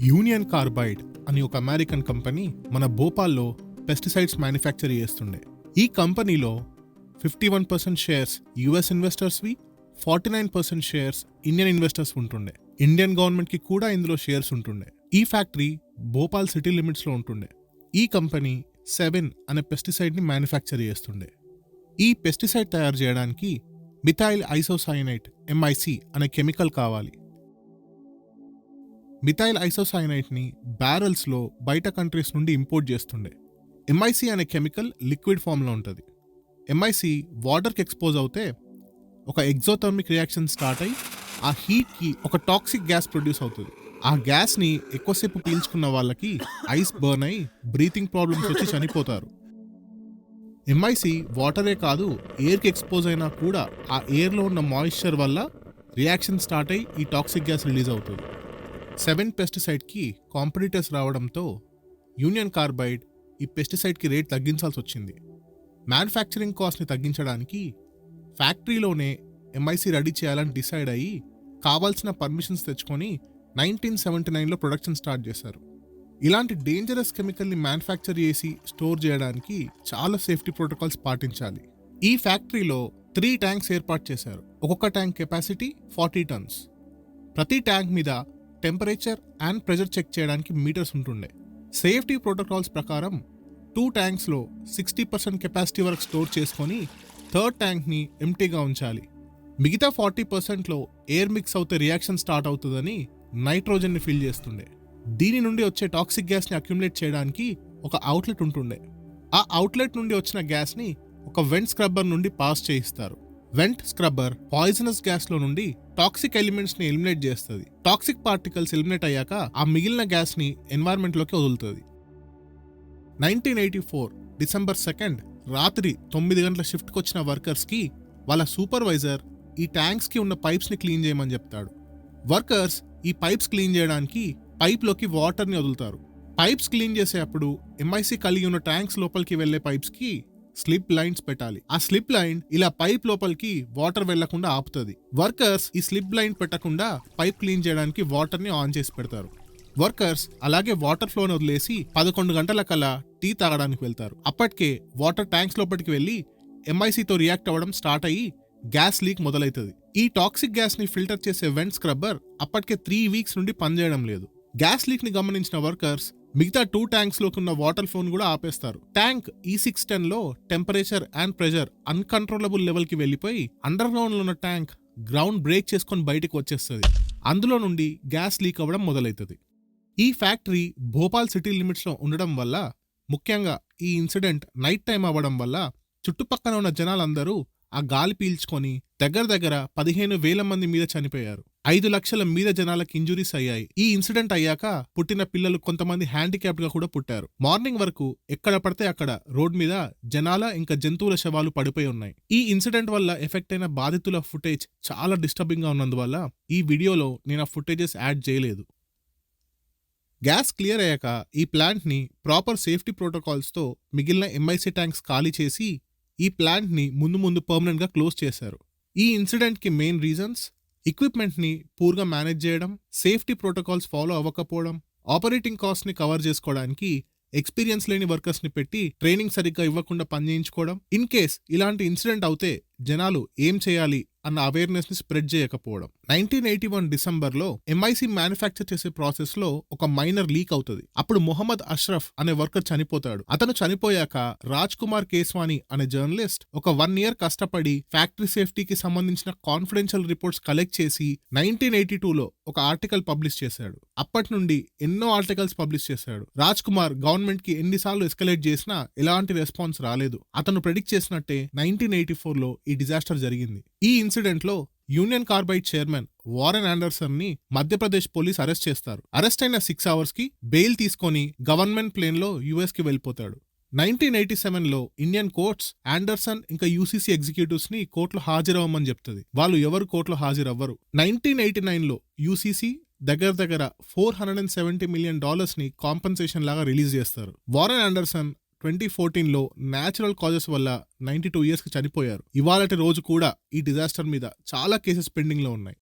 Union carbide అని ఒక American company మన భోపాల్లో పెస్టిసైడ్స్ మ్యానుఫ్యాక్చర్ చేస్తుండే. ఈ కంపెనీలో 51% షేర్స్ యుఎస్ ఇన్వెస్టర్స్వి, 49% షేర్స్ ఇండియన్ ఇన్వెస్టర్స్ ఉంటుండే. ఇండియన్ గవర్నమెంట్కి కూడా ఇందులో షేర్స్ ఉంటుండే. ఈ ఫ్యాక్టరీ భోపాల్ సిటీ లిమిట్స్లో ఉంటుండే. ఈ కంపెనీ 7 అనే పెస్టిసైడ్ని మ్యానుఫ్యాక్చర్ చేస్తుండే. ఈ పెస్టిసైడ్ తయారు చేయడానికి మిథైల్ ఐసోసైనైట్ MIC అనే కెమికల్ కావాలి. మిథైల్ ఐసోసైనైట్ని బ్యారల్స్లో బయట కంట్రీస్ నుండి ఇంపోర్ట్ చేస్తుండే. MIC అనే కెమికల్ లిక్విడ్ ఫామ్లో ఉంటుంది. MIC వాటర్కి ఎక్స్పోజ్ అవుతే ఒక ఎగ్జోథర్మిక్ రియాక్షన్ స్టార్ట్ అయ్యి ఆ హీట్కి ఒక టాక్సిక్ గ్యాస్ ప్రొడ్యూస్ అవుతుంది. ఆ గ్యాస్ని ఎక్కువసేపు పీల్చుకున్న వాళ్ళకి ఐస్ బర్న్ అయి బ్రీతింగ్ ప్రాబ్లమ్స్ వచ్చి చనిపోతారు. MIC వాటరే కాదు, ఎయిర్కి ఎక్స్పోజ్ అయినా కూడా ఆ ఎయిర్లో ఉన్న మాయిశ్చర్ వల్ల రియాక్షన్ స్టార్ట్ అయ్యి ఈ టాక్సిక్ గ్యాస్ రిలీజ్ అవుతుంది. 7 పెస్టిసైడ్కి కాంపిటీటర్స్ రావడంతో యూనియన్ కార్బైడ్ ఈ పెస్టిసైడ్కి రేట్ తగ్గించాల్సి వచ్చింది. మ్యానుఫ్యాక్చరింగ్ కాస్ట్ని తగ్గించడానికి ఫ్యాక్టరీలోనే MIC రెడీ చేయాలని డిసైడ్ అయ్యి కావాల్సిన పర్మిషన్స్ తెచ్చుకొని 1979లో ప్రొడక్షన్ స్టార్ట్ చేశారు. ఇలాంటి డేంజరస్ కెమికల్ని మ్యానుఫ్యాక్చర్ చేసి స్టోర్ చేయడానికి చాలా సేఫ్టీ ప్రోటోకాల్స్ పాటించాలి. ఈ ఫ్యాక్టరీలో 3 ట్యాంక్స్ ఏర్పాటు చేశారు. ఒక్కొక్క ట్యాంక్ కెపాసిటీ 40 టన్స్. ప్రతి ట్యాంక్ మీద టెంపరేచర్ అండ్ ప్రెషర్ చెక్ చేయడానికి మీటర్స్ ఉంటుండే. సేఫ్టీ ప్రోటోకాల్స్ ప్రకారం 2 ట్యాంక్స్లో 60% కెపాసిటీ వరకు స్టోర్ చేసుకొని 3rd ట్యాంక్ని ఎంటీగా ఉంచాలి. మిగతా 40%లో ఎయిర్ మిక్స్ అవుతే రియాక్షన్ స్టార్ట్ అవుతుందని నైట్రోజన్ని ఫిల్ చేస్తుండే. దీని నుండి వచ్చే టాక్సిక్ గ్యాస్ని అక్యుములేట్ చేయడానికి ఒక అవుట్లెట్ ఉంటుండే. ఆ అవుట్లెట్ నుండి వచ్చిన గ్యాస్ని ఒక వెంట్ స్క్రబ్బర్ నుండి పాస్ చేయిస్తారు. వెంట్ స్క్రబ్బర్ పాయిజనస్ గ్యాస్లో నుండి టాక్సిక్ ఎలిమెంట్స్ని ఎలిమినేట్ చేస్తుంది. టాక్సిక్ పార్టికల్స్ ఎలిమినేట్ అయ్యాక ఆ మిగిలిన గ్యాస్ని ఎన్వైర్న్మెంట్లోకి వదులుతుంది. 1984 డిసెంబర్ 2 రాత్రి 9 గంటల షిఫ్ట్కి వచ్చిన వర్కర్స్కి వాళ్ళ సూపర్వైజర్ ఈ ట్యాంక్స్కి ఉన్న పైప్స్ని క్లీన్ చేయమని చెప్తాడు. వర్కర్స్ ఈ పైప్స్ క్లీన్ చేయడానికి పైప్లోకి వాటర్ని వదులుతారు. పైప్స్ క్లీన్ చేసేటప్పుడు MIC కలిగి ఉన్న ట్యాంక్స్ లోపలికి వెళ్లే పైప్స్కి స్లిప్ లైన్స్ పెట్టాలి. ఆ స్లిప్ లైన్ ఇలా పైప్ లోపలికి వాటర్ వెళ్లకుండా ఆపుతుంది. వర్కర్స్ ఈ స్లిప్ లైన్ పెట్టకుండా పైప్ క్లీన్ చేయడానికి వాటర్ని ఆన్ చేసి పెడతారు. వర్కర్స్ అలాగే వాటర్ ఫ్లోని వదిలేసి 11 గంటల కల్లా టీ తాగడానికి వెళ్తారు. అప్పటికే వాటర్ ట్యాంక్స్ లోపలికి వెళ్లి MICతో రియాక్ట్ అవ్వడం స్టార్ట్ అయ్యి గ్యాస్ లీక్ మొదలవుతుంది. ఈ టాక్సిక్ గ్యాస్ ని ఫిల్టర్ చేసే వెంట్ స్క్రబ్బర్ అప్పటికే 3 వీక్స్ నుండి పనిచేయడం లేదు. గ్యాస్ లీక్ ని గమనించిన వర్కర్స్ మిగతా 2 ట్యాంక్స్ లోకి ఉన్న వాటర్ ఫ్లోన్ కూడా ఆపేస్తారు. ట్యాంక్ E610లో temperature and pressure uncontrollable level కి వెళ్లిపోయి అండర్ గ్రౌండ్ లో ఉన్న ట్యాంక్ గ్రౌండ్ బ్రేక్ చేసుకొని బయటకు వచ్చేస్తుంది. అందులో నుండి గ్యాస్ లీక్ అవ్వడం మొదలవుతుంది. ఈ ఫ్యాక్టరీ భోపాల్ సిటీ లిమిట్స్ లో ఉండడం వల్ల, ముఖ్యంగా ఈ ఇన్సిడెంట్ నైట్ టైం అవ్వడం వల్ల చుట్టుపక్కల ఉన్న జనాలందరూ ఆ గాలి పీల్చుకొని దగ్గర 15,000 మంది మీద చనిపోయారు. 5 లక్షల మీద జనాలకు ఇంజురీస్ అయ్యాయి. ఈ ఇన్సిడెంట్ అయ్యాక పుట్టిన పిల్లలు కొంతమంది హ్యాండిక్యాప్డ్ గా కూడా పుట్టారు. మార్నింగ్ వరకు ఎక్కడ పడితే అక్కడ రోడ్ మీద జనాల ఇంకా జంతువుల శవాలు పడిపోయి ఉన్నాయి. ఈ ఇన్సిడెంట్ వల్ల ఎఫెక్ట్ అయిన బాధితుల ఫుటేజ్ చాలా డిస్టర్బింగ్ గా ఉన్నందువల్ల ఈ వీడియోలో నేను ఆ ఫుటేజెస్ యాడ్ చేయలేదు. గ్యాస్ క్లియర్ అయ్యాక ఈ ప్లాంట్ ని ప్రాపర్ సేఫ్టీ ప్రోటోకాల్స్ తో మిగిలిన MIC ట్యాంక్స్ ఖాళీ చేసి ఈ ప్లాంట్ ని ముందు పర్మనెంట్ గా క్లోజ్ చేశారు. ఈ ఇన్సిడెంట్ కి మెయిన్ రీజన్స్ ఎక్విప్మెంట్ ని పూర్గా మేనేజ్ చేయడం, సేఫ్టీ ప్రోటోకాల్స్ ఫాలో అవ్వకపోవడం, ఆపరేటింగ్ కాస్ట్ ని కవర్ చేసుకోవడానికి ఎక్స్పీరియన్స్ లేని వర్కర్స్ ని పెట్టి ట్రైనింగ్ సరిగ్గా ఇవ్వకుండా పనిచేయించుకోవడం, ఇన్ కేస్ ఇలాంటి ఇన్సిడెంట్ అవుతే జనాలు ఏం చేయాలి అన్న అవేర్నెస్ ని స్ప్రెడ్ చేయకపోవడం. 1981 డిసెంబర్లో MIC మ్యానుఫ్యాక్చర్ చేసే ప్రాసెస్ లో ఒక మైనర్ లీక్ అవుతుంది. అప్పుడు మొహమ్మద్ అష్రఫ్ అనే వర్కర్ చనిపోతాడు. అతను చనిపోయాక రాజ్ కుమార్ కేస్వాని అనే జర్నలిస్ట్ ఒక 1 year కష్టపడి ఫ్యాక్టరీ సేఫ్టీకి సంబంధించిన కాన్ఫిడెన్షియల్ రిపోర్ట్స్ కలెక్ట్ చేసి 1982లో ఒక ఆర్టికల్ పబ్లిష్ చేశాడు. అప్పటి నుండి ఎన్నో ఆర్టికల్స్ పబ్లిష్ చేశాడు. రాజ్ కుమార్ గవర్నమెంట్ కి ఎన్నిసార్లు ఎస్కలేట్ చేసినా ఎలాంటి రెస్పాన్స్ రాలేదు. అతను ప్రెడిక్ట్ చేసినట్టే 1984లో ఈ డిజాస్టర్ జరిగింది. ఈ ఇన్సిడెంట్ లో union carbide chairman Warren Anderson ని మధ్యప్రదేశ్ పోలీస్ అరెస్ట్ చేస్తారు. అరెస్ట్ అయిన 6 hours కి బెయిల్ తీసుకొని గవర్నమెంట్ ప్లేన్ లో US కి వెళ్ళిపోతాడు. 1987లో ఇండియన్ కోర్ట్స్ ఆండర్సన్ ఇంకా UCC ఎగ్జిక్యూటివ్స్ ని కోర్టులో హాజరవ్వమని చెప్తుంది. వాళ్ళు ఎవరు కోర్టులో హాజరవ్వరు. 1989లో UCC దగ్గర $470 million ని కాంపన్సేషన్ లాగా రిలీజ్ చేస్తారు. వారెన్ ఆండర్సన్ 2014లో న్యాచురల్ కాజెస్ వల్ల 92 years కి చనిపోయారు. ఇవాళటి రోజు కూడా ఈ డిజాస్టర్ మీద చాలా కేసెస్ పెండింగ్ లో ఉన్నాయి.